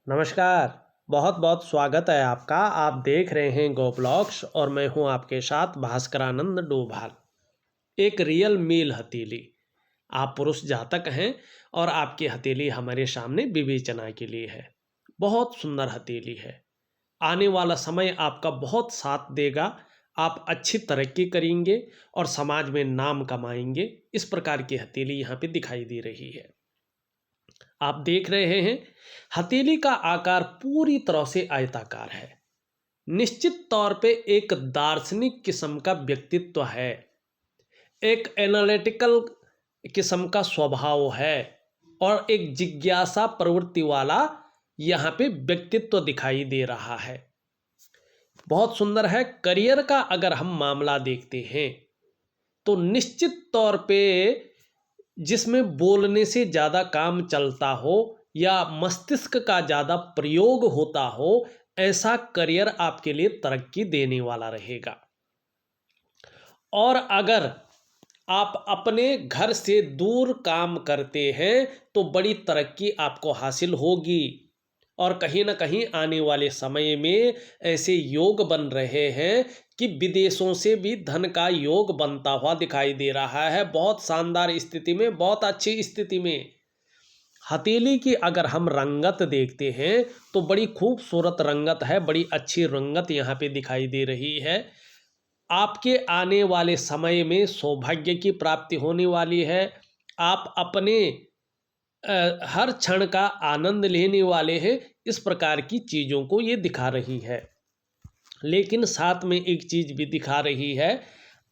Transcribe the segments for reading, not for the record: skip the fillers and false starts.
नमस्कार। बहुत बहुत स्वागत है आपका। आप देख रहे हैं गो ब्लॉग्स और मैं हूं आपके साथ भास्करानंद डोभाल। एक रियल मेल हथेली। आप पुरुष जातक हैं और आपकी हथेली हमारे सामने विवेचना के लिए है। बहुत सुंदर हथेली है। आने वाला समय आपका बहुत साथ देगा। आप अच्छी तरक्की करेंगे और समाज में नाम कमाएंगे। इस प्रकार की हथेली यहाँ पे दिखाई दे रही है। आप देख रहे हैं हथेली का आकार पूरी तरह से आयताकार है। निश्चित तौर पे एक दार्शनिक किस्म का व्यक्तित्व है। एक एनालिटिकल किस्म का स्वभाव है और एक जिज्ञासा प्रवृत्ति वाला यहाँ पे व्यक्तित्व दिखाई दे रहा है। बहुत सुंदर है। करियर का अगर हम मामला देखते हैं तो निश्चित तौर पे जिसमें बोलने से ज़्यादा काम चलता हो या मस्तिष्क का ज़्यादा प्रयोग होता हो, ऐसा करियर आपके लिए तरक्की देने वाला रहेगा। और अगर आप अपने घर से दूर काम करते हैं तो बड़ी तरक्की आपको हासिल होगी। और कहीं ना कहीं आने वाले समय में ऐसे योग बन रहे हैं कि विदेशों से भी धन का योग बनता हुआ दिखाई दे रहा है। बहुत शानदार स्थिति में, बहुत अच्छी स्थिति में। हथेली की अगर हम रंगत देखते हैं तो बड़ी खूबसूरत रंगत है, बड़ी अच्छी रंगत यहाँ पे दिखाई दे रही है। आपके आने वाले समय में सौभाग्य की प्राप्ति होने वाली है। आप अपने हर क्षण का आनंद लेने वाले हैं। इस प्रकार की चीज़ों को ये दिखा रही है। लेकिन साथ में एक चीज़ भी दिखा रही है।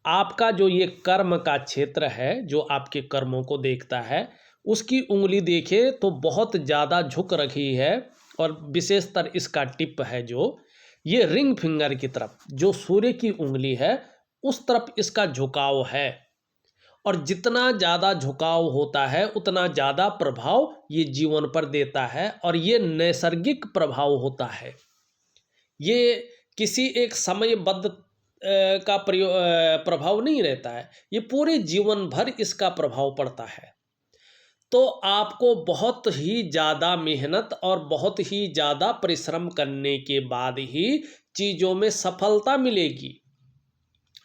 आपका जो ये कर्म का क्षेत्र है, जो आपके कर्मों को देखता है, उसकी उंगली देखे तो बहुत ज़्यादा झुक रही है। और विशेषतर इसका टिप है जो ये रिंग फिंगर की तरफ, जो सूर्य की उंगली है उस तरफ इसका झुकाव है। और जितना ज़्यादा झुकाव होता है उतना ज़्यादा प्रभाव ये जीवन पर देता है। और ये नैसर्गिक प्रभाव होता है। ये किसी एक समयबद्ध का प्रभाव नहीं रहता है। ये पूरे जीवन भर इसका प्रभाव पड़ता है। तो आपको बहुत ही ज़्यादा मेहनत और बहुत ही ज़्यादा परिश्रम करने के बाद ही चीज़ों में सफलता मिलेगी।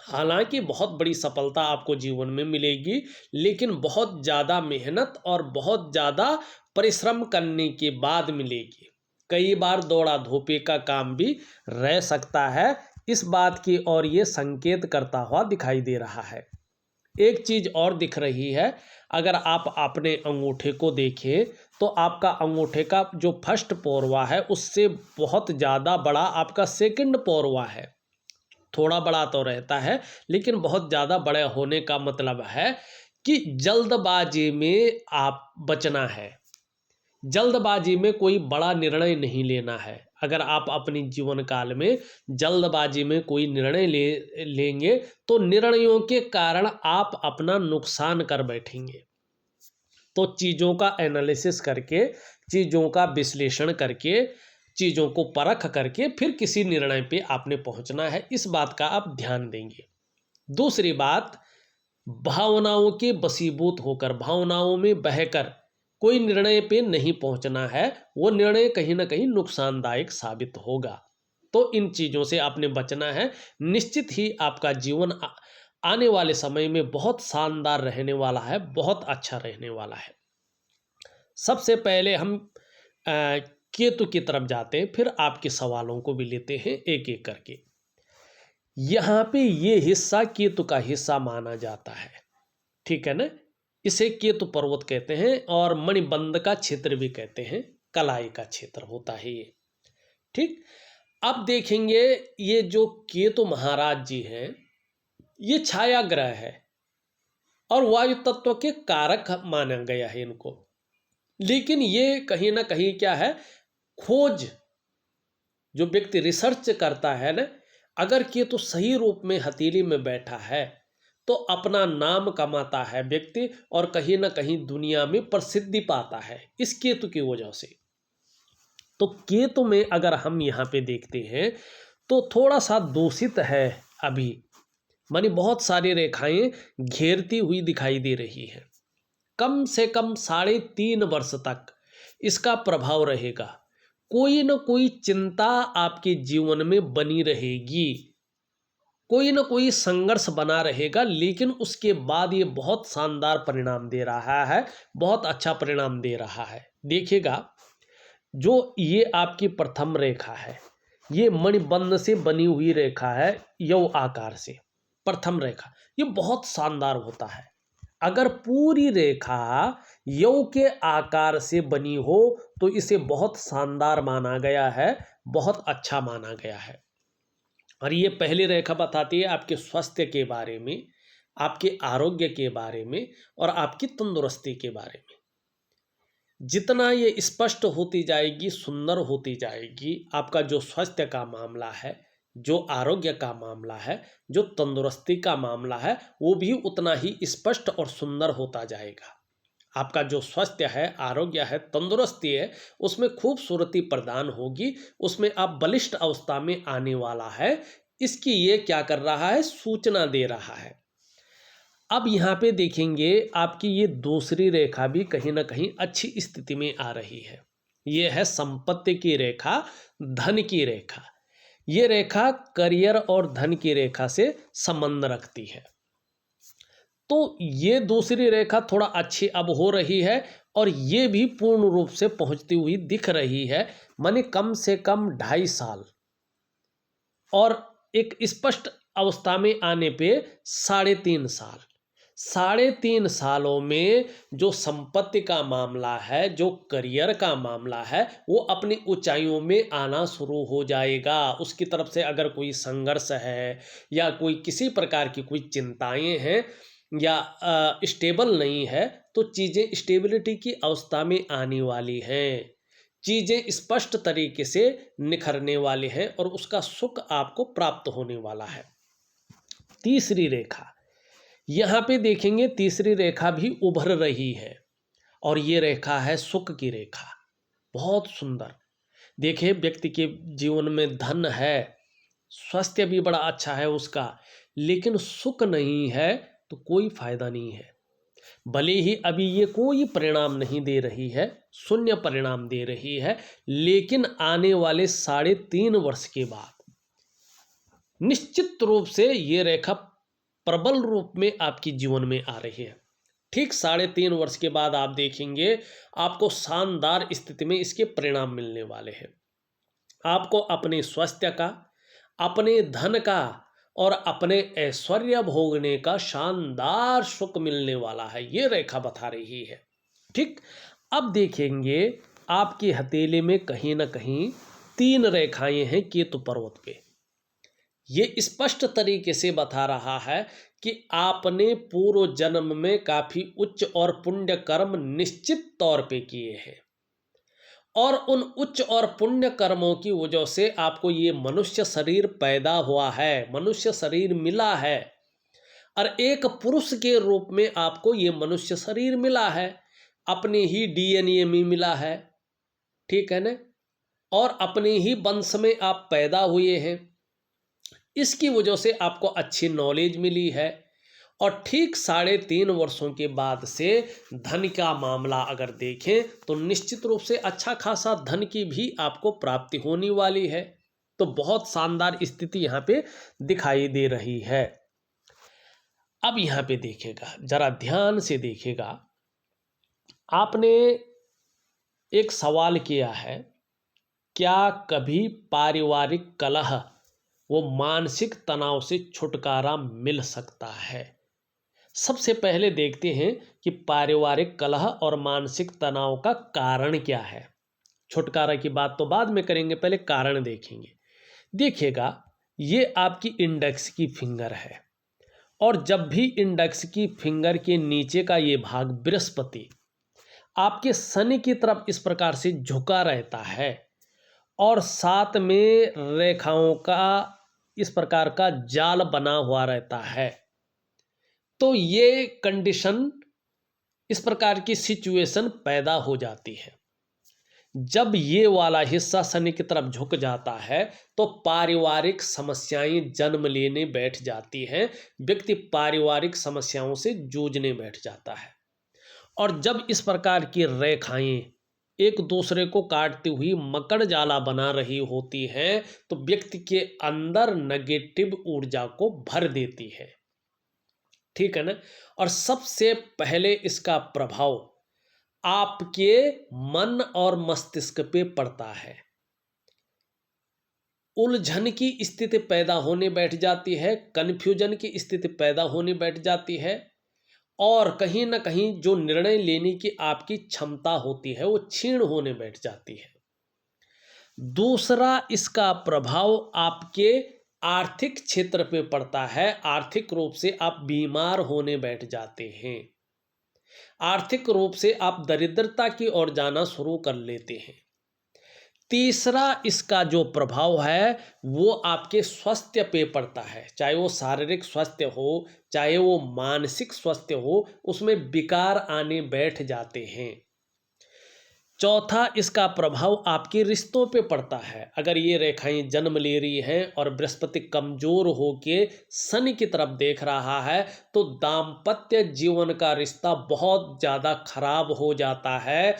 हालांकि बहुत बड़ी सफलता आपको जीवन में मिलेगी, लेकिन बहुत ज़्यादा मेहनत और बहुत ज़्यादा परिश्रम करने के बाद मिलेगी। कई बार दौड़ा धोपे का काम भी रह सकता है। इस बात की ओर ये संकेत करता हुआ दिखाई दे रहा है। एक चीज़ और दिख रही है। अगर आप अपने अंगूठे को देखें तो आपका अंगूठे का जो फर्स्ट पोरवा है उससे बहुत ज़्यादा बड़ा आपका सेकंड पोरवा है। थोड़ा बड़ा तो रहता है, लेकिन बहुत ज़्यादा बड़े होने का मतलब है कि जल्दबाजी में आप बचना है। जल्दबाजी में कोई बड़ा निर्णय नहीं लेना है। अगर आप अपनी जीवन काल में जल्दबाजी में कोई निर्णय लेंगे तो निर्णयों के कारण आप अपना नुकसान कर बैठेंगे। तो चीज़ों का एनालिसिस करके, चीज़ों का विश्लेषण करके, चीज़ों को परख करके फिर किसी निर्णय पे आपने पहुंचना है। इस बात का आप ध्यान देंगे। दूसरी बात, भावनाओं के वशीभूत होकर, भावनाओं में बहकर कोई निर्णय पे नहीं पहुंचना है। वो निर्णय कहीं ना कहीं नुकसानदायक साबित होगा। तो इन चीज़ों से आपने बचना है। निश्चित ही आपका जीवन आने वाले समय में बहुत शानदार रहने वाला है, बहुत अच्छा रहने वाला है। सबसे पहले हम केतु की तरफ जाते हैं, फिर आपके सवालों को भी लेते हैं एक एक करके। यहाँ पे ये हिस्सा केतु का हिस्सा माना जाता है, ठीक है ना। इसे केतु पर्वत कहते हैं और मणिबंध का क्षेत्र भी कहते हैं। कलाई का क्षेत्र होता है ये, ठीक। अब देखेंगे ये जो केतु महाराज जी हैं, ये छाया ग्रह है और वायु तत्व के कारक माना गया है इनको। लेकिन ये कहीं ना कहीं क्या है, खोज, जो व्यक्ति रिसर्च करता है ना, अगर केतु सही रूप में हथेली में बैठा है तो अपना नाम कमाता है व्यक्ति और कहीं ना कहीं दुनिया में प्रसिद्धि पाता है इस केतु की वजह से। तो केतु में अगर हम यहाँ पे देखते हैं तो थोड़ा सा दूषित है अभी, मानी बहुत सारी रेखाएं घेरती हुई दिखाई दे रही है। कम से कम 3.5 वर्ष तक इसका प्रभाव रहेगा। कोई न कोई चिंता आपके जीवन में बनी रहेगी, कोई न कोई संघर्ष बना रहेगा, लेकिन उसके बाद ये बहुत शानदार परिणाम दे रहा है, बहुत अच्छा परिणाम दे रहा है। देखिएगा, जो ये आपकी प्रथम रेखा है, ये मणिबंध से बनी हुई रेखा है, यव आकार से। प्रथम रेखा ये बहुत शानदार होता है। अगर पूरी रेखा यव के आकार से बनी हो तो इसे बहुत शानदार माना गया है, बहुत अच्छा माना गया है। और ये पहली रेखा बताती है आपके स्वास्थ्य के बारे में, आपके आरोग्य के बारे में और आपकी तंदुरुस्ती के बारे में। जितना ये स्पष्ट होती जाएगी, सुंदर होती जाएगी, आपका जो स्वास्थ्य का मामला है, जो आरोग्य का मामला है, जो तंदुरुस्ती का मामला है, वो भी उतना ही स्पष्ट और सुंदर होता जाएगा। आपका जो स्वास्थ्य है, आरोग्य है, तंदुरुस्ती है, उसमें खूबसूरती प्रदान होगी, उसमें आप बलिष्ठ अवस्था में आने वाला है, इसकी ये क्या कर रहा है, सूचना दे रहा है। अब यहाँ पे देखेंगे आपकी ये दूसरी रेखा भी कहीं ना कहीं अच्छी स्थिति में आ रही है। ये है संपत्ति की रेखा, धन की रेखा। ये रेखा करियर और धन की रेखा से संबंध रखती है। तो ये दूसरी रेखा थोड़ा अच्छी अब हो रही है और ये भी पूर्ण रूप से पहुंचती हुई दिख रही है, माने कम से कम 2.5 साल और एक स्पष्ट अवस्था में आने पे 3.5 साल। 3.5 सालों में जो संपत्ति का मामला है, जो करियर का मामला है, वो अपनी ऊंचाइयों में आना शुरू हो जाएगा। उसकी तरफ से अगर कोई संघर्ष है या कोई किसी प्रकार की कोई चिंताएं हैं या स्टेबल नहीं है, तो चीज़ें स्टेबिलिटी की अवस्था में आने वाली हैं, चीज़ें स्पष्ट तरीके से निखरने वाली हैं और उसका सुख आपको प्राप्त होने वाला है। तीसरी रेखा, यहाँ पे देखेंगे तीसरी रेखा भी उभर रही है और ये रेखा है सुख की रेखा। बहुत सुंदर। देखिए, व्यक्ति के जीवन में धन है, स्वास्थ्य भी बड़ा अच्छा है उसका, लेकिन सुख नहीं है तो कोई फायदा नहीं है। भले ही अभी ये कोई परिणाम नहीं दे रही है, शून्य परिणाम दे रही है, लेकिन आने वाले 3.5 वर्ष के बाद निश्चित रूप से ये रेखा प्रबल रूप में आपकी जीवन में आ रही है। ठीक 3.5 वर्ष के बाद आप देखेंगे आपको शानदार स्थिति में इसके परिणाम मिलने वाले हैं। आपको अपने स्वास्थ्य का, अपने धन का और अपने ऐश्वर्य भोगने का शानदार सुख मिलने वाला है, ये रेखा बता रही है। ठीक, अब देखेंगे आपकी हथेली में कहीं ना कहीं 3 रेखाएं हैं केतु पर्वत पे। ये स्पष्ट तरीके से बता रहा है कि आपने पूर्व जन्म में काफी उच्च और पुण्य कर्म निश्चित तौर पे किए हैं और उन उच्च और पुण्य कर्मों की वजह से आपको ये मनुष्य शरीर पैदा हुआ है, मनुष्य शरीर मिला है और एक पुरुष के रूप में आपको ये मनुष्य शरीर मिला है, अपने ही डीएनए में मिला है, ठीक है ना, और अपने ही वंश में आप पैदा हुए हैं। इसकी वजह से आपको अच्छी नॉलेज मिली है और ठीक 3.5 वर्षों के बाद से धन का मामला अगर देखें तो निश्चित रूप से अच्छा खासा धन की भी आपको प्राप्ति होने वाली है। तो बहुत शानदार स्थिति यहाँ पे दिखाई दे रही है। अब यहाँ पे देखिएगा, जरा ध्यान से देखिएगा, आपने एक सवाल किया है, क्या कभी पारिवारिक कलह वो मानसिक तनाव से छुटकारा मिल सकता है? सबसे पहले देखते हैं कि पारिवारिक कलह और मानसिक तनाव का कारण क्या है। छुटकारा की बात तो बाद में करेंगे, पहले कारण देखेंगे। देखिएगा, ये आपकी इंडेक्स की फिंगर है और जब भी इंडेक्स की फिंगर के नीचे का ये भाग बृहस्पति आपके शनि की तरफ इस प्रकार से झुका रहता है और साथ में रेखाओं का इस प्रकार का जाल बना हुआ रहता है, तो ये कंडीशन, इस प्रकार की सिचुएशन पैदा हो जाती है। जब ये वाला हिस्सा शनि की तरफ झुक जाता है तो पारिवारिक समस्याएं जन्म लेने बैठ जाती हैं, व्यक्ति पारिवारिक समस्याओं से जूझने बैठ जाता है। और जब इस प्रकार की रेखाएं एक दूसरे को काटती हुई मकड़ जाला बना रही होती हैं, तो व्यक्ति के अंदर नेगेटिव ऊर्जा को भर देती है। ठीक है ना। और सबसे पहले इसका प्रभाव आपके मन और मस्तिष्क पे पड़ता है। उलझन की स्थिति पैदा होने बैठ जाती है, कन्फ्यूजन की स्थिति पैदा होने बैठ जाती है, और कहीं ना कहीं जो निर्णय लेने की आपकी क्षमता होती है वो क्षीण होने बैठ जाती है। दूसरा इसका प्रभाव आपके आर्थिक क्षेत्र पे पड़ता है। आर्थिक रूप से आप बीमार होने बैठ जाते हैं। आर्थिक रूप से आप दरिद्रता की ओर जाना शुरू कर लेते हैं। तीसरा इसका जो प्रभाव है वो आपके स्वास्थ्य पे पड़ता है, चाहे वो शारीरिक स्वास्थ्य हो चाहे वो मानसिक स्वास्थ्य हो, उसमें विकार आने बैठ जाते हैं। चौथा इसका प्रभाव आपके रिश्तों पे पड़ता है। अगर ये रेखाएं जन्म ले रही हैं और बृहस्पति कमजोर होके शनि की तरफ देख रहा है, तो दाम्पत्य जीवन का रिश्ता बहुत ज़्यादा खराब हो जाता है,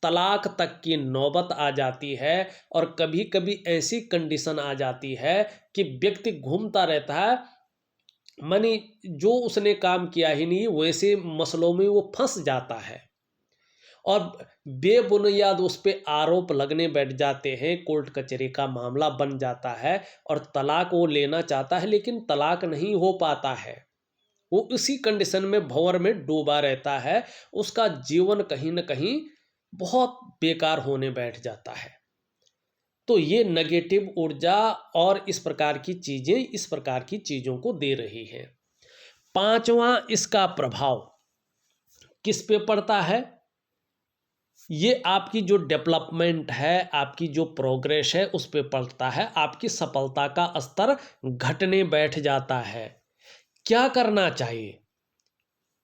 तलाक तक की नौबत आ जाती है। और कभी कभी ऐसी कंडीशन आ जाती है कि व्यक्ति घूमता रहता है, मानी जो उसने काम किया ही नहीं वैसे मसलों में वो फंस जाता है और बेबुनियाद उस पर आरोप लगने बैठ जाते हैं। कोर्ट कचहरी का मामला बन जाता है और तलाक वो लेना चाहता है लेकिन तलाक नहीं हो पाता है। वो उसी कंडीशन में भंवर में डूबा रहता है। उसका जीवन कहीं न कहीं बहुत बेकार होने बैठ जाता है। तो ये नेगेटिव ऊर्जा और इस प्रकार की चीज़ें इस प्रकार की चीज़ों को दे रही हैं। पांचवा इसका प्रभाव किस पे पड़ता है? ये आपकी जो डेवलपमेंट है, आपकी जो प्रोग्रेस है उस पे पड़ता है। आपकी सफलता का स्तर घटने बैठ जाता है। क्या करना चाहिए?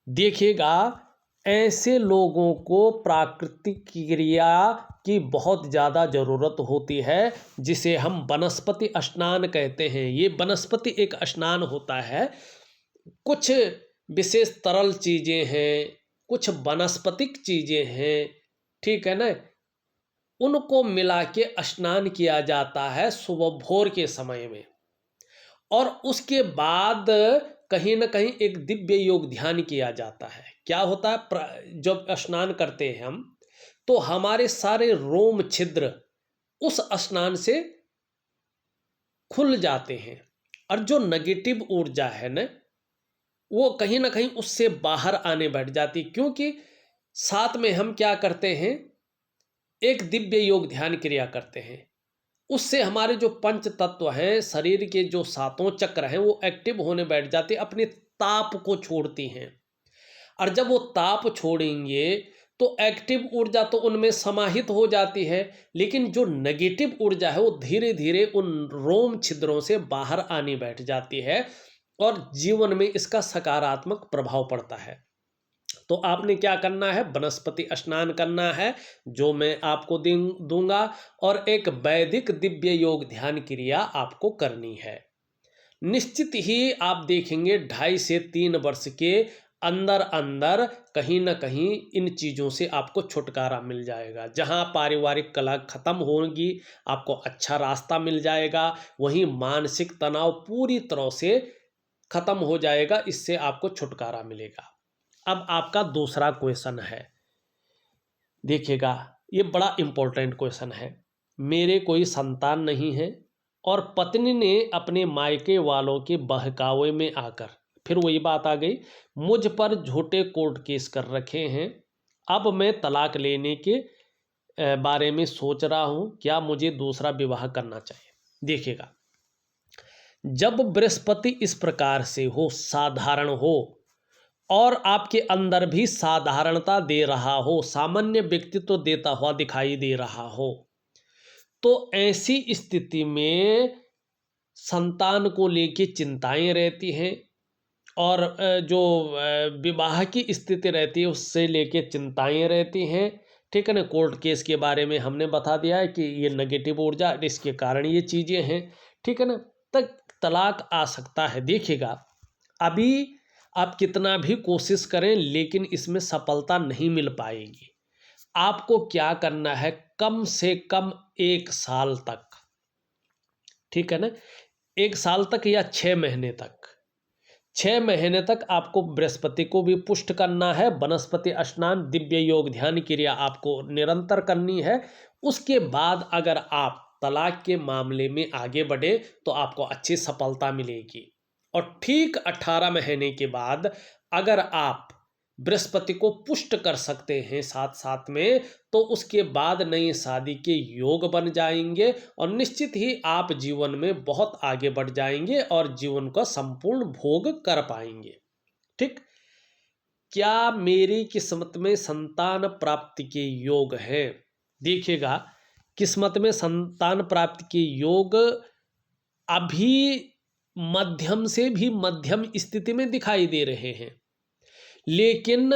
देखिएगा, ऐसे लोगों को प्राकृतिक क्रिया की बहुत ज़्यादा ज़रूरत होती है, जिसे हम वनस्पति स्नान कहते हैं। ये वनस्पति एक स्नान होता है। कुछ विशेष तरल चीज़ें हैं, कुछ वनस्पतिक चीज़ें हैं, ठीक है ना, उनको मिला के स्नान किया जाता है सुबह भोर के समय में। और उसके बाद कहीं ना कहीं एक दिव्य योग ध्यान किया जाता है। क्या होता है, जब स्नान करते हैं हम तो हमारे सारे रोम छिद्र उस स्नान से खुल जाते हैं और जो नेगेटिव ऊर्जा है ना वो कहीं ना कहीं उससे बाहर आने बैठ जाती। क्योंकि साथ में हम क्या करते हैं, एक दिव्य योग ध्यान क्रिया करते हैं। उससे हमारे जो पंच तत्व हैं, शरीर के जो सातों चक्र हैं, वो एक्टिव होने बैठ जाते, अपने ताप को छोड़ती हैं। और जब वो ताप छोड़ेंगे तो एक्टिव ऊर्जा तो उनमें समाहित हो जाती है, लेकिन जो नेगेटिव ऊर्जा है वो धीरे धीरे उन रोम छिद्रों से बाहर आने बैठ जाती है और जीवन में इसका सकारात्मक प्रभाव पड़ता है। तो आपने क्या करना है, वनस्पति स्नान करना है जो मैं आपको दूंगा, और एक वैदिक दिव्य योग ध्यान क्रिया आपको करनी है। निश्चित ही आप देखेंगे 2.5 से 3 वर्ष के अंदर अंदर कहीं ना कहीं इन चीज़ों से आपको छुटकारा मिल जाएगा। जहां पारिवारिक कलह खत्म होगी, आपको अच्छा रास्ता मिल जाएगा, वहीं मानसिक तनाव पूरी तरह से खत्म हो जाएगा, इससे आपको छुटकारा मिलेगा। अब आपका दूसरा क्वेश्चन है, देखिएगा ये बड़ा इंपॉर्टेंट क्वेश्चन है। मेरे कोई संतान नहीं है और पत्नी ने अपने मायके वालों के बहकावे में आकर, फिर वही बात आ गई, मुझ पर झूठे कोर्ट केस कर रखे हैं। अब मैं तलाक लेने के बारे में सोच रहा हूँ, क्या मुझे दूसरा विवाह करना चाहिए? देखिएगा, जब बृहस्पति इस प्रकार से हो, साधारण हो और आपके अंदर भी साधारणता दे रहा हो, सामान्य व्यक्तित्व देता हुआ दिखाई दे रहा हो, तो ऐसी स्थिति में संतान को लेके चिंताएं रहती हैं और जो विवाह की स्थिति रहती है उससे लेके चिंताएं रहती हैं। ठीक है ना। कोर्ट केस के बारे में हमने बता दिया है कि ये नेगेटिव ऊर्जा, इसके कारण ये चीज़ें हैं। ठीक है ना। तक तलाक आ सकता है। देखिएगा, अभी आप कितना भी कोशिश करें लेकिन इसमें सफलता नहीं मिल पाएगी। आपको क्या करना है, कम से कम 1 साल तक, ठीक है ना, 1 साल तक या 6 महीने तक, 6 महीने तक आपको बृहस्पति को भी पुष्ट करना है। वनस्पति स्नान, दिव्य योग, ध्यान क्रिया आपको निरंतर करनी है। उसके बाद अगर आप तलाक के मामले में आगे बढ़े तो आपको अच्छी सफलता मिलेगी। और ठीक 18 महीने के बाद अगर आप बृहस्पति को पुष्ट कर सकते हैं साथ साथ में, तो उसके बाद नई शादी के योग बन जाएंगे और निश्चित ही आप जीवन में बहुत आगे बढ़ जाएंगे और जीवन का संपूर्ण भोग कर पाएंगे। ठीक, क्या मेरी किस्मत में संतान प्राप्ति के योग हैं? देखिएगा, किस्मत में संतान प्राप्ति के योग अभी मध्यम से भी मध्यम स्थिति में दिखाई दे रहे हैं, लेकिन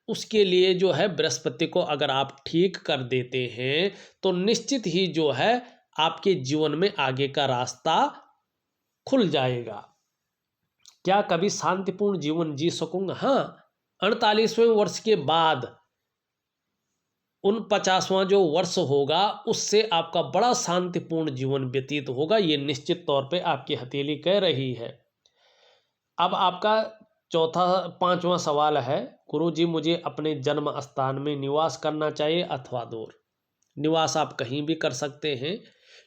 उसके लिए जो है बृहस्पति को अगर आप ठीक कर देते हैं तो निश्चित ही जो है आपके जीवन में आगे का रास्ता खुल जाएगा। क्या कभी शांतिपूर्ण जीवन जी सकूंगा? हाँ, 48वें वर्ष के बाद 49वां जो वर्ष होगा उससे आपका बड़ा शांतिपूर्ण जीवन व्यतीत होगा, ये निश्चित तौर पे आपकी हथेली कह रही है। अब आपका 5वां सवाल है, गुरुजी मुझे अपने जन्म स्थान में निवास करना चाहिए अथवा दूर? निवास आप कहीं भी कर सकते हैं,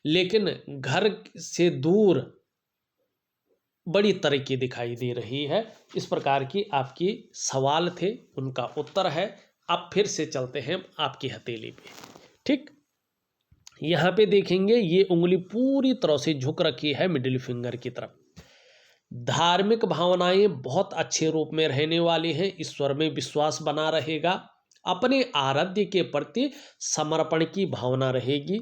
लेकिन घर से दूर बड़ी तरक्की दिखाई दे रही है। इस प्रकार की आपकी सवाल थे, उनका उत्तर है। अब फिर से चलते हैं आपकी हथेली पे। ठीक, यहाँ पे देखेंगे ये उंगली पूरी तरह से झुक रखी है मिडिल फिंगर की तरफ। धार्मिक भावनाएं बहुत अच्छे रूप में रहने वाली हैं, ईश्वर में विश्वास बना रहेगा, अपने आराध्य के प्रति समर्पण की भावना रहेगी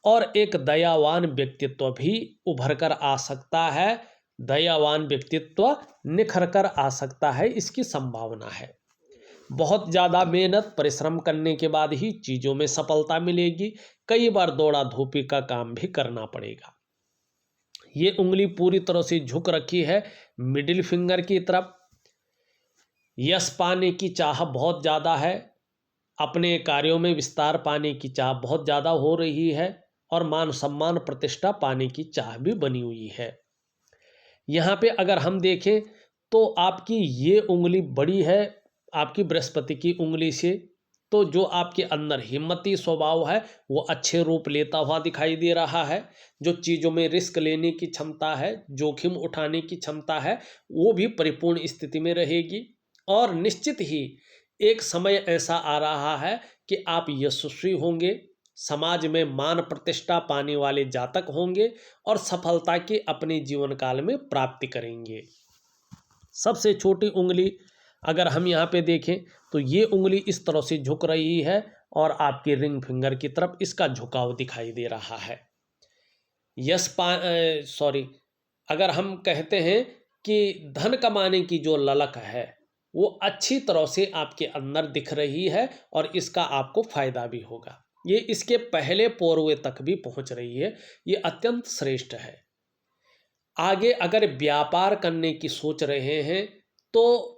और एक दयावान व्यक्तित्व भी उभर कर आ सकता है। दयावान व्यक्तित्व निखर कर आ सकता है, इसकी संभावना है। बहुत ज़्यादा मेहनत परिश्रम करने के बाद ही चीज़ों में सफलता मिलेगी। कई बार दौड़ा धूपी का काम भी करना पड़ेगा। ये उंगली पूरी तरह से झुक रखी है मिडिल फिंगर की तरफ। यश पाने की चाह बहुत ज़्यादा है, अपने कार्यों में विस्तार पाने की चाह बहुत ज़्यादा हो रही है और मान सम्मान प्रतिष्ठा पाने की चाह भी बनी हुई है। यहाँ पे अगर हम देखें तो आपकी ये उंगली बड़ी है आपकी बृहस्पति की उंगली से, तो जो आपके अंदर हिम्मती स्वभाव है वो अच्छे रूप लेता हुआ दिखाई दे रहा है। जो चीज़ों में रिस्क लेने की क्षमता है, जोखिम उठाने की क्षमता है, वो भी परिपूर्ण स्थिति में रहेगी। और निश्चित ही एक समय ऐसा आ रहा है कि आप यशस्वी होंगे, समाज में मान प्रतिष्ठा पाने वाले जातक होंगे और सफलता के अपने जीवन काल में प्राप्ति करेंगे। सबसे छोटी उंगली अगर हम यहाँ पे देखें तो ये उंगली इस तरह से झुक रही है और आपके रिंग फिंगर की तरफ इसका झुकाव दिखाई दे रहा है। अगर हम कहते हैं कि धन कमाने की जो ललक है वो अच्छी तरह से आपके अंदर दिख रही है और इसका आपको फायदा भी होगा। ये इसके पहले पोरवे तक भी पहुंच रही है, ये अत्यंत श्रेष्ठ है। आगे अगर व्यापार करने की सोच रहे हैं तो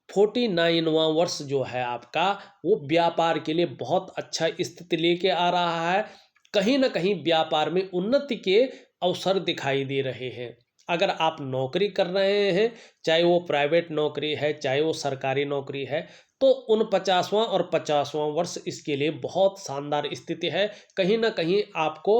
49वां वर्ष जो है आपका वो व्यापार के लिए बहुत अच्छा स्थिति लेके आ रहा है। कहीं ना कहीं व्यापार में उन्नति के अवसर दिखाई दे रहे हैं। अगर आप नौकरी कर रहे हैं, चाहे वो प्राइवेट नौकरी है चाहे वो सरकारी नौकरी है, तो 49वां और 50वां वर्ष इसके लिए बहुत शानदार स्थिति है। कहीं ना कहीं आपको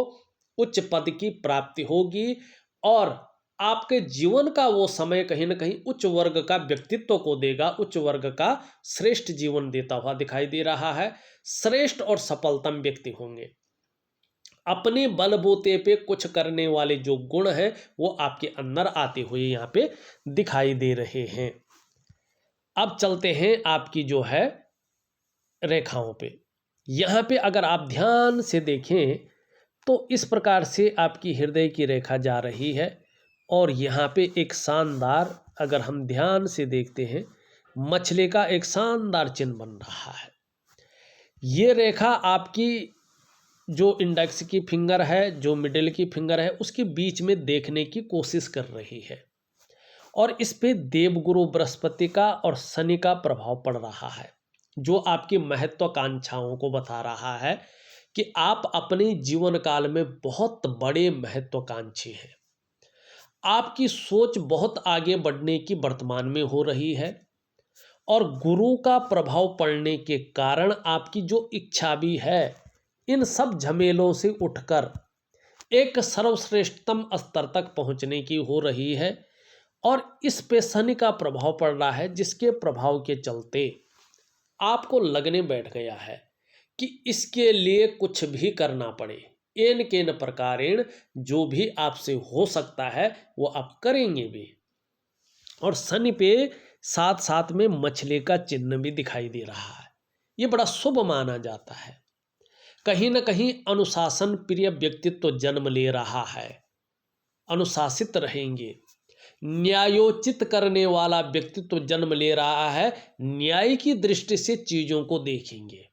उच्च पद की प्राप्ति होगी और आपके जीवन का वो समय कहीं ना कहीं उच्च वर्ग का व्यक्तित्व को देगा, उच्च वर्ग का श्रेष्ठ जीवन देता हुआ दिखाई दे रहा है। श्रेष्ठ और सफलतम व्यक्ति होंगे। अपने बलबूते पे कुछ करने वाले जो गुण हैं वो आपके अंदर आते हुए यहाँ पे दिखाई दे रहे हैं। अब चलते हैं आपकी जो है रेखाओं पे। यहाँ पे अगर आप ध्यान से देखें तो इस प्रकार से आपकी हृदय की रेखा जा रही है और यहाँ पे एक शानदार, अगर हम ध्यान से देखते हैं, मछली का एक शानदार चिन्ह बन रहा है। ये रेखा आपकी जो इंडेक्स की फिंगर है, जो मिडिल की फिंगर है, उसके बीच में देखने की कोशिश कर रही है और इस पे देवगुरु बृहस्पति का और शनि का प्रभाव पड़ रहा है। जो आपकी महत्वाकांक्षाओं को बता रहा है कि आप अपने जीवन काल में बहुत बड़े महत्वाकांक्षी हैं। आपकी सोच बहुत आगे बढ़ने की वर्तमान में हो रही है और गुरु का प्रभाव पड़ने के कारण आपकी जो इच्छा भी है इन सब झमेलों से उठकर एक सर्वश्रेष्ठतम स्तर तक पहुंचने की हो रही है। और इस पे शनि का प्रभाव पड़ रहा है, जिसके प्रभाव के चलते आपको लगने बैठ गया है कि इसके लिए कुछ भी करना पड़े, एन केन प्रकारेण जो भी आपसे हो सकता है वो आप करेंगे भी। और शनि पे साथ साथ में मछली का चिन्ह भी दिखाई दे रहा है, ये बड़ा शुभ माना जाता है। कहीं न कहीं अनुशासन प्रिय व्यक्तित्व जन्म ले रहा है, अनुशासित रहेंगे, न्यायोचित करने वाला व्यक्तित्व जन्म ले रहा है, न्याय की दृष्टि से चीजों को देखेंगे।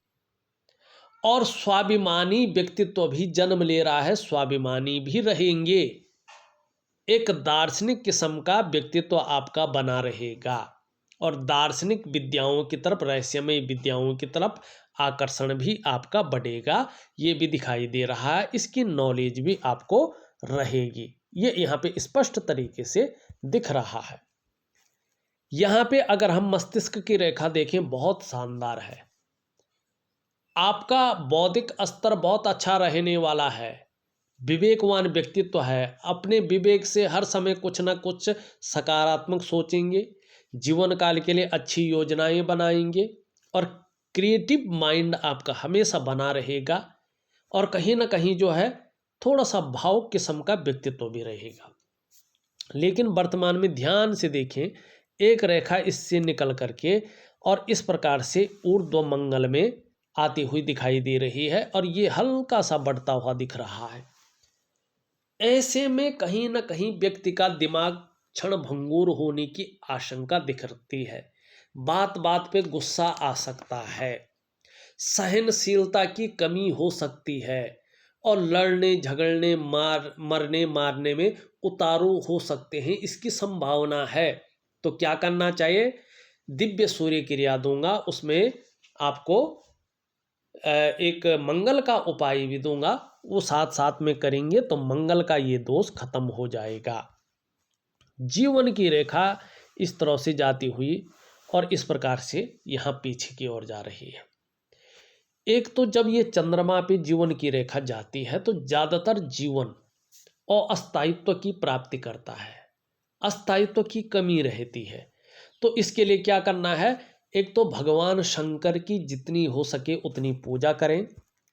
और स्वाभिमानी व्यक्तित्व भी जन्म ले रहा है, स्वाभिमानी भी रहेंगे। एक दार्शनिक किस्म का व्यक्तित्व आपका बना रहेगा और दार्शनिक विद्याओं की तरफ, रहस्यमय विद्याओं की तरफ आकर्षण भी आपका बढ़ेगा, ये भी दिखाई दे रहा है। इसकी नॉलेज भी आपको रहेगी, ये यहाँ पे स्पष्ट तरीके से दिख रहा है। यहाँ पे अगर हम मस्तिष्क की रेखा देखें, बहुत शानदार है। आपका बौद्धिक स्तर बहुत अच्छा रहने वाला है, विवेकवान व्यक्तित्व है, अपने विवेक से हर समय कुछ ना कुछ सकारात्मक सोचेंगे, जीवन काल के लिए अच्छी योजनाएं बनाएंगे और क्रिएटिव माइंड आपका हमेशा बना रहेगा। और कहीं ना कहीं जो है थोड़ा सा भावुक किस्म का व्यक्तित्व भी रहेगा। लेकिन वर्तमान में ध्यान से देखें, एक रेखा इससे निकल करके और इस प्रकार से ऊर्ध्व मंगल में आती हुई दिखाई दे रही है और ये हल्का सा बढ़ता हुआ दिख रहा है। ऐसे में कहीं ना कहीं व्यक्ति का दिमाग क्षण भंगुर होने की आशंका दिखती है, बात बात पे गुस्सा आ सकता है, सहनशीलता की कमी हो सकती है और लड़ने झगड़ने मरने मारने में उतारू हो सकते हैं, इसकी संभावना है। तो क्या करना चाहिए? दिव्य सूर्य क्रिया दूंगा, उसमें आपको एक मंगल का उपाय भी दूंगा, वो साथ साथ में करेंगे तो मंगल का ये दोष खत्म हो जाएगा। जीवन की रेखा इस तरह से जाती हुई और इस प्रकार से यहाँ पीछे की ओर जा रही है। एक तो जब ये चंद्रमा पे जीवन की रेखा जाती है तो ज़्यादातर जीवन अस्थायित्व की प्राप्ति करता है, अस्थायित्व की कमी रहती है। तो इसके लिए क्या करना है? एक तो भगवान शंकर की जितनी हो सके उतनी पूजा करें।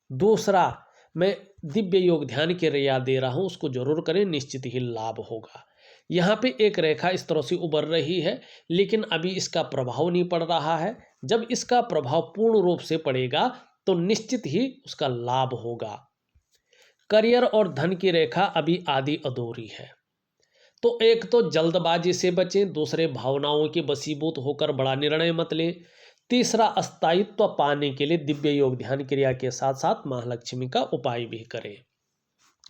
दूसरा, मैं दिव्य योग ध्यान की रिया दे रहा हूँ, उसको जरूर करें, निश्चित ही लाभ होगा। यहाँ पे एक रेखा इस तरह से उभर रही है, लेकिन अभी इसका प्रभाव नहीं पड़ रहा है। जब इसका प्रभाव पूर्ण रूप से पड़ेगा तो निश्चित ही उसका लाभ होगा। करियर और धन की रेखा अभी आधी अधूरी है। तो एक तो जल्दबाजी से बचें, दूसरे भावनाओं के वशीभूत होकर बड़ा निर्णय मत लें, तीसरा अस्थायित्व पाने के लिए दिव्य योग ध्यान क्रिया के साथ साथ महालक्ष्मी का उपाय भी करें।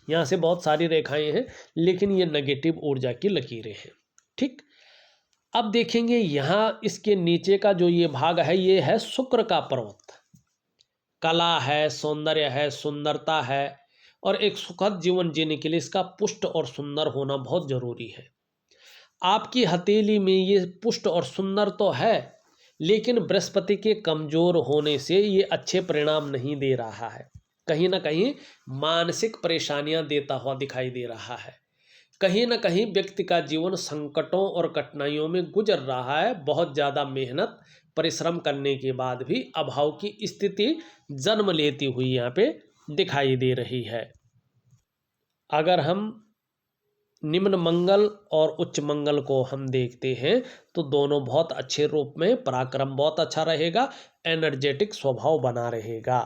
यहाँ से बहुत सारी रेखाएं हैं, लेकिन ये नेगेटिव ऊर्जा की लकीरें हैं। ठीक, अब देखेंगे यहाँ इसके नीचे का जो ये भाग है, ये है शुक्र का पर्वत। कला है, सौंदर्य है, सुंदरता है और एक सुखद जीवन जीने के लिए इसका पुष्ट और सुंदर होना बहुत जरूरी है। आपकी हथेली में ये पुष्ट और सुंदर तो है, लेकिन बृहस्पति के कमजोर होने से ये अच्छे परिणाम नहीं दे रहा है, कहीं ना कहीं मानसिक परेशानियां देता हुआ दिखाई दे रहा है। कहीं ना कहीं व्यक्ति का जीवन संकटों और कठिनाइयों में गुजर रहा है। बहुत ज़्यादा मेहनत परिश्रम करने के बाद भी अभाव की स्थिति जन्म लेती हुई यहाँ पे दिखाई दे रही है। अगर हम निम्न मंगल और उच्च मंगल को हम देखते हैं तो दोनों बहुत अच्छे रूप में, पराक्रम बहुत अच्छा रहेगा, एनर्जेटिक स्वभाव बना रहेगा।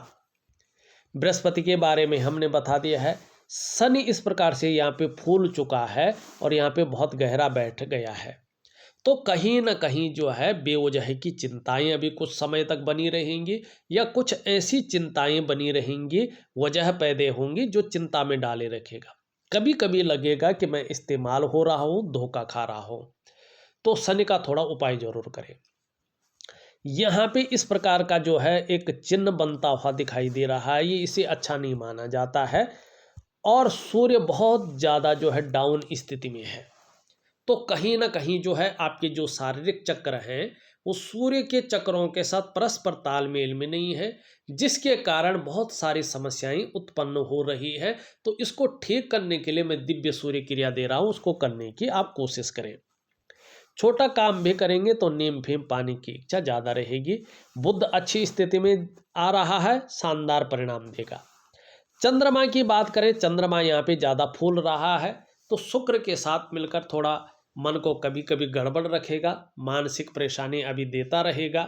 बृहस्पति के बारे में हमने बता दिया है। शनि इस प्रकार से यहाँ पे फूल चुका है और यहाँ पे बहुत गहरा बैठ गया है, तो कहीं ना कहीं जो है बेवजह की चिंताएं अभी कुछ समय तक बनी रहेंगी, या कुछ ऐसी चिंताएं बनी रहेंगी, वजह पैदा होंगी जो चिंता में डाले रखेगा। कभी कभी लगेगा कि मैं इस्तेमाल हो रहा हूँ, धोखा खा रहा हूँ, तो शनि का थोड़ा उपाय जरूर करें। यहाँ पे इस प्रकार का जो है एक चिन्ह बनता हुआ दिखाई दे रहा है, ये इसे अच्छा नहीं माना जाता है। और सूर्य बहुत ज़्यादा जो है डाउन स्थिति में है, तो कहीं ना कहीं जो है आपके जो शारीरिक चक्र हैं वो सूर्य के चक्रों के साथ परस्पर तालमेल में नहीं है, जिसके कारण बहुत सारी समस्याएं उत्पन्न हो रही है। तो इसको ठीक करने के लिए मैं दिव्य सूर्य क्रिया दे रहा हूं, उसको करने की आप कोशिश करें। छोटा काम भी करेंगे तो नीम फीम पानी की इच्छा ज़्यादा रहेगी। बुध अच्छी स्थिति में आ रहा है, शानदार परिणाम देगा। चंद्रमा की बात करें, चंद्रमा यहाँ पे ज़्यादा फूल रहा है, तो शुक्र के साथ मिलकर थोड़ा मन को कभी कभी गड़बड़ रखेगा, मानसिक परेशानी अभी देता रहेगा,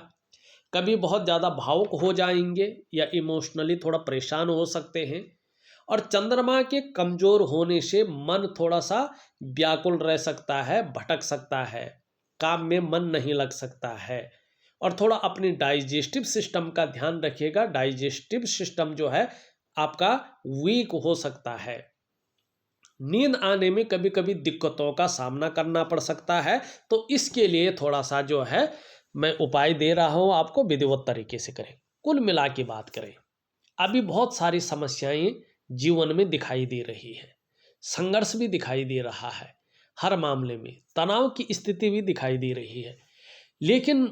कभी बहुत ज़्यादा भावुक हो जाएंगे या इमोशनली थोड़ा परेशान हो सकते हैं। और चंद्रमा के कमज़ोर होने से मन थोड़ा सा व्याकुल रह सकता है, भटक सकता है, काम में मन नहीं लग सकता है। और थोड़ा अपनी डाइजेस्टिव सिस्टम का ध्यान रखिएगा, डाइजेस्टिव सिस्टम जो है आपका वीक हो सकता है। नींद आने में कभी कभी दिक्कतों का सामना करना पड़ सकता है, तो इसके लिए थोड़ा सा जो है मैं उपाय दे रहा हूँ आपको, विधिवत तरीके से करें। कुल मिला के बात करें, अभी बहुत सारी समस्याएं जीवन में दिखाई दे रही है, संघर्ष भी दिखाई दे रहा है, हर मामले में तनाव की स्थिति भी दिखाई दे रही है। लेकिन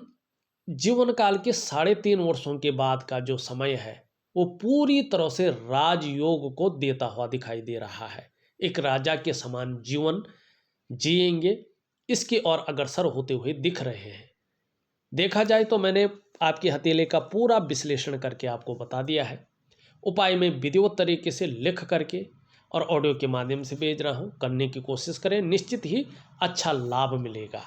जीवन काल के 3.5 वर्षों के बाद का जो समय है वो पूरी तरह से राजयोग को देता हुआ दिखाई दे रहा है। एक राजा के समान जीवन जिएंगे, इसकी ओर अग्रसर होते हुए दिख रहे हैं। देखा जाए तो मैंने आपकी हथेली का पूरा विश्लेषण करके आपको बता दिया है। उपाय में विधिवत तरीके से लिख करके और ऑडियो के माध्यम से भेज रहा हूँ, करने की कोशिश करें, निश्चित ही अच्छा लाभ मिलेगा।